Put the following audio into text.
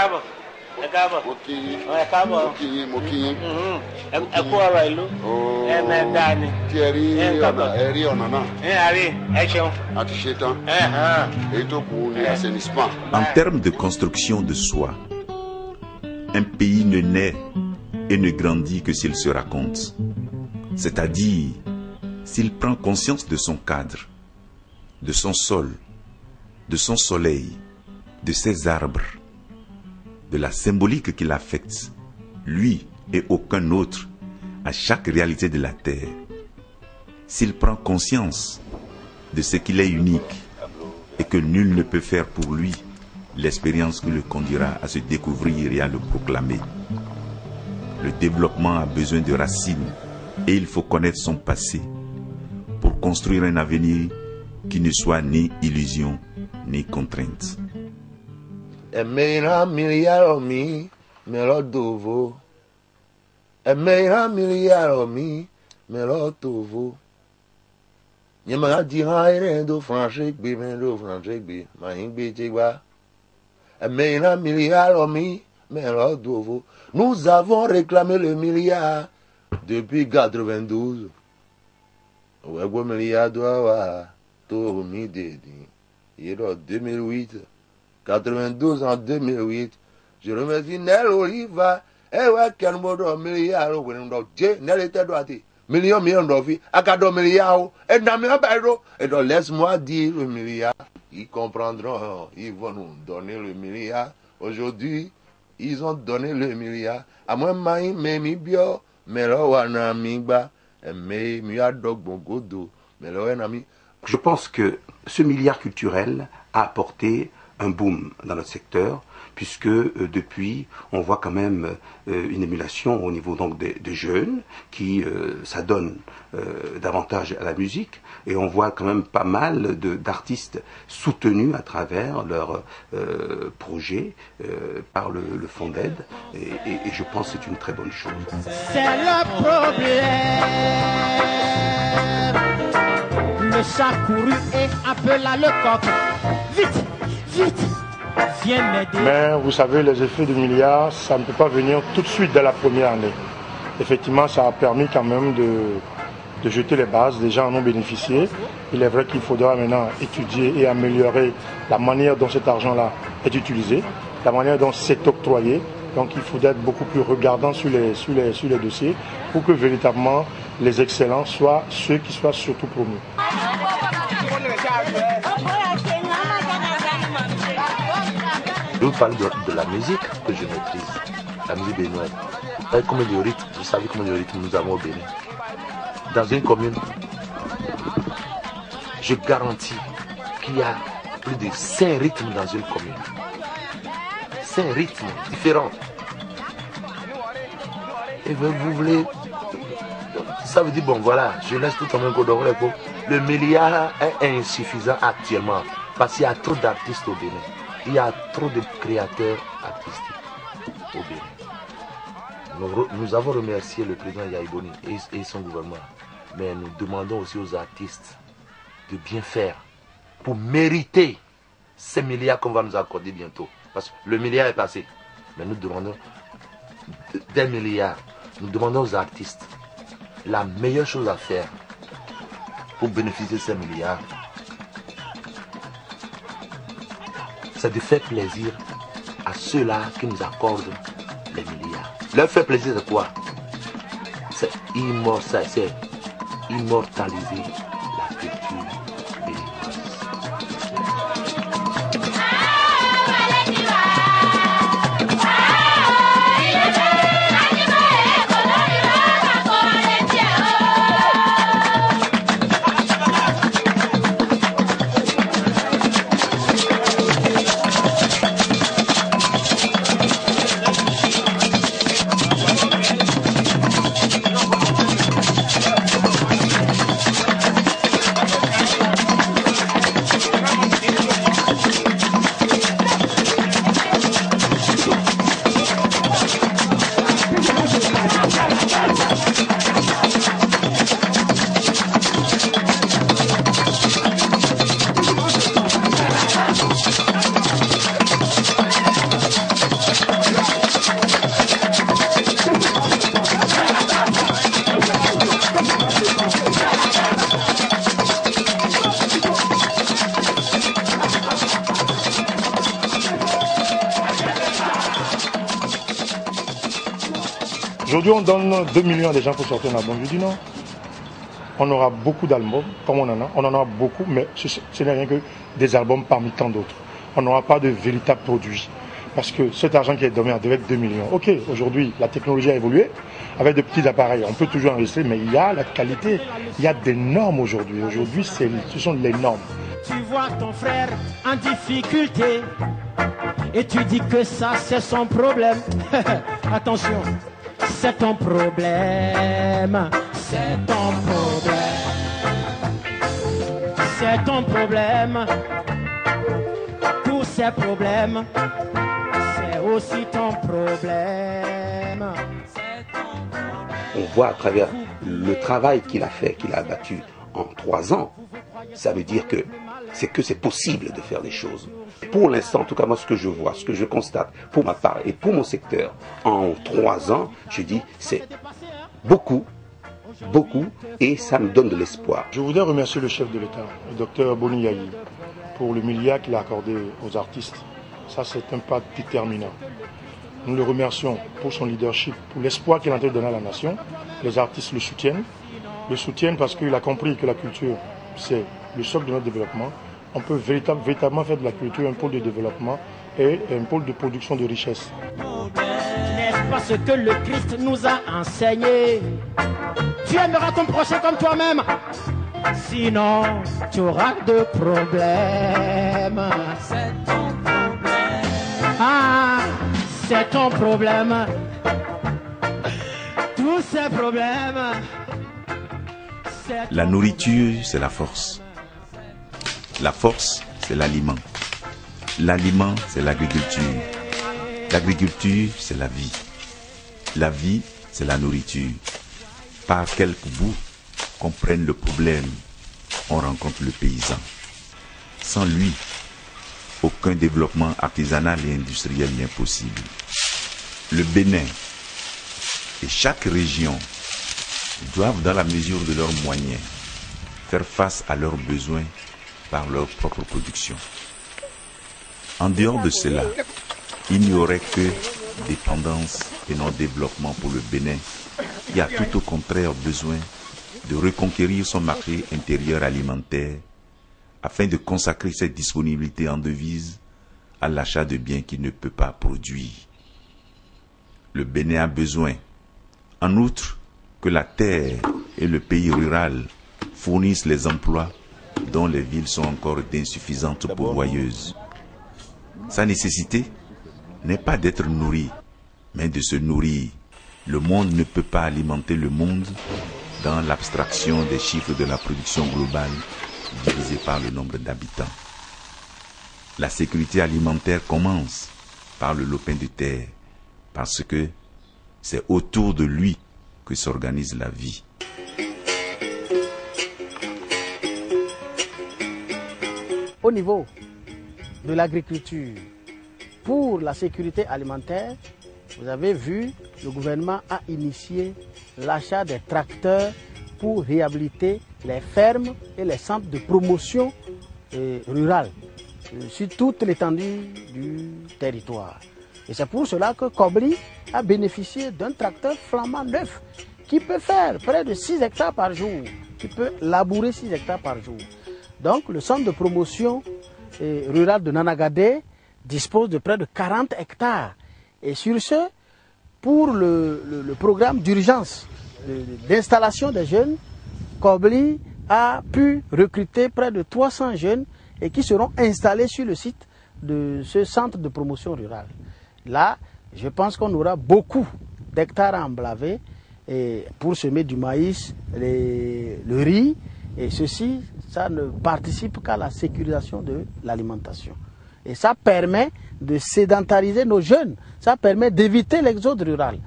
káàbọ̀. Ẹ káàbọ̀. Mo kí yín. Ẹ káàbọ̀. Mo kí yín, mo kí yín. Ẹ kú ọ̀rọ̀ ìlú. Ẹ mẹ́ta ni. Tí ẹ rí ọ̀nà náà. Ẹ ṣeun. A ti ṣe tán. Èyí tó kù ni assainissement. En termes de construction de soi, un pays ne naît et ne grandit que s'il se raconte. C'est-à-dire, s'il prend conscience de son cadre, de son sol, de son soleil, de ses arbres, de la symbolique qu'il affecte, lui et aucun autre, à chaque réalité de la terre. S'il prend conscience de ce qu'il est unique et que nul ne peut faire pour lui l'expérience qui le conduira à se découvrir et à le proclamer. Le développement a besoin de racines et il faut connaître son passé pour construire un avenir qui ne soit ni illusion ni contrainte. Emeira miliaromi melodovo. Emeira miliaromi melodovo. Nyama dira erendo franche gbe mendo franche gbe mahingbe jegba. Emeira miliaromi melodovo. Nous avons réclamé le milliard depuis 92. Wego milliard doa to mi dedi. Yero 2008. 92 en 2008. Je remercie Nel Oliva. Eh ouais, quel mot de milliard ou non de Nel était droité. Million de filles. À 4 milliards. Et dans mes bairo. Et donc laisse-moi dire le milliard. Ils comprendront. Ils vont nous donner le milliard. Aujourd'hui, ils ont donné le milliard. À moi, maï, mais bio. Mais là, on a mis bas. Mais mieux dog bon godo. Mais là, on a mis. Je pense que ce milliard culturel a apporté un boom dans notre secteur, puisque depuis, on voit quand même une émulation au niveau donc des jeunes qui s'adonnent davantage à la musique, et on voit quand même pas mal d'artistes soutenus à travers leurs projets par le fonds d'aide, et je pense que c'est une très bonne chose. C'est le problème. Le chat couru et appela le coq. Vite! Vite, viens m'aider. Mais vous savez, les effets du milliard, ça ne peut pas venir tout de suite dès la première année. Effectivement, ça a permis quand même de jeter les bases. Les gens en ont bénéficié. Il est vrai qu'il faudra maintenant étudier et améliorer la manière dont cet argent-là est utilisé, la manière dont c'est octroyé. Donc il faudra être beaucoup plus regardant sur les dossiers pour que véritablement les excellents soient ceux qui soient surtout promus. Je vous parle de la musique que je maîtrise, la musique béninoise. Combien de rythmes, vous savez combien de rythmes nous avons au Bénin. Dans une commune, je garantis qu'il y a plus de 5 rythmes dans une commune. 5 rythmes différents. Et vous voulez... Ça veut dire, bon voilà, je laisse tout en même coup. Le milliard est insuffisant actuellement parce qu'il y a trop d'artistes au Bénin. Il y a trop de créateurs artistiques au Bénin. Nous avons remercié le président Yaïboni et son gouvernement. Mais nous demandons aussi aux artistes de bien faire pour mériter ces milliards qu'on va nous accorder bientôt. Parce que le milliard est passé. Mais nous demandons des milliards. Nous demandons aux artistes la meilleure chose à faire pour bénéficier de ces milliards. C'est de faire plaisir à ceux-là qui nous accordent les milliards. Leur faire plaisir, c'est quoi? C'est immortaliser la culture béninoise. Aujourd'hui, on donne 2 millions à des gens pour sortir un album. Je dis non. On aura beaucoup d'albums, comme on en a beaucoup, mais ce n'est rien que des albums parmi tant d'autres. On n'aura pas de véritable produit. Parce que cet argent qui est donné devait être 2 millions. Ok, aujourd'hui, la technologie a évolué. Avec de petits appareils, on peut toujours enregistrer, mais il y a la qualité. Il y a des normes aujourd'hui. Aujourd'hui, ce sont les normes. Tu vois ton frère en difficulté et tu dis que ça, c'est son problème. Attention, c'est ton problème. C'est ton problème. C'est ton problème. Tous ces problèmes, c'est aussi ton problème. On voit à travers le travail qu'il a fait, qu'il a abattu en 3 ans, ça veut dire que c'est possible de faire des choses. Pour l'instant, en tout cas, moi, ce que je vois, ce que je constate, pour ma part et pour mon secteur, en 3 ans, je dis, c'est beaucoup, et ça me donne de l'espoir. Je voudrais remercier le chef de l'État, le docteur Boni Yayi, pour le milliard qu'il a accordé aux artistes. Ça, c'est un pas déterminant. Nous le remercions pour son leadership, pour l'espoir qu'il a en train de donner à la nation. Les artistes le soutiennent parce qu'il a compris que la culture, c'est le socle de notre développement. On peut véritablement faire de la culture un pôle de développement et un pôle de production de richesse. N'est-ce pas ce que le Christ nous a enseigné? Tu aimeras ton prochain comme toi-même. Sinon, tu auras de problèmes. C'est ton problème. Ah, c'est ton problème. Tous ces problèmes. La nourriture, c'est la force. La force, c'est l'aliment. L'aliment, c'est l'agriculture. L'agriculture, c'est la vie. La vie, c'est la nourriture. Par quelques bouts, qu'on prenne le problème, on rencontre le paysan. Sans lui, aucun développement artisanal et industriel n'est possible. Le Bénin et chaque région doivent, dans la mesure de leurs moyens, faire face à leurs besoins par leur propre production. En dehors de cela, il n'y aurait que dépendance et non développement pour le Bénin, qui a tout au contraire besoin de reconquérir son marché intérieur alimentaire afin de consacrer cette disponibilité en devises à l'achat de biens qu'il ne peut pas produire. Le Bénin a besoin, en outre, que la terre et le pays rural fournissent les emplois dont les villes sont encore d'insuffisantes pourvoyeuses. Sa nécessité n'est pas d'être nourri, mais de se nourrir. Le monde ne peut pas alimenter le monde dans l'abstraction des chiffres de la production globale divisé par le nombre d'habitants. La sécurité alimentaire commence par le lopin de terre, parce que c'est autour de lui que s'organise la vie. Au niveau de l'agriculture, pour la sécurité alimentaire, vous avez vu, le gouvernement a initié l'achat des tracteurs pour réhabiliter les fermes et les centres de promotion rurale sur toute l'étendue du territoire. Et c'est pour cela que Kobli a bénéficié d'un tracteur flambant neuf qui peut faire près de 6 hectares par jour, qui peut labourer 6 hectares par jour. Donc le centre de promotion rurale de Nanagadé dispose de près de 40 hectares. Et sur ce, pour le programme d'urgence d'installation des jeunes, Kobli a pu recruter près de 300 jeunes et qui seront installés sur le site de ce centre de promotion rurale. Là, je pense qu'on aura beaucoup d'hectares à emblaver pour semer du maïs, le riz, et ceci, ça ne participe qu'à la sécurisation de l'alimentation. Et ça permet de sédentariser nos jeunes, ça permet d'éviter l'exode rural.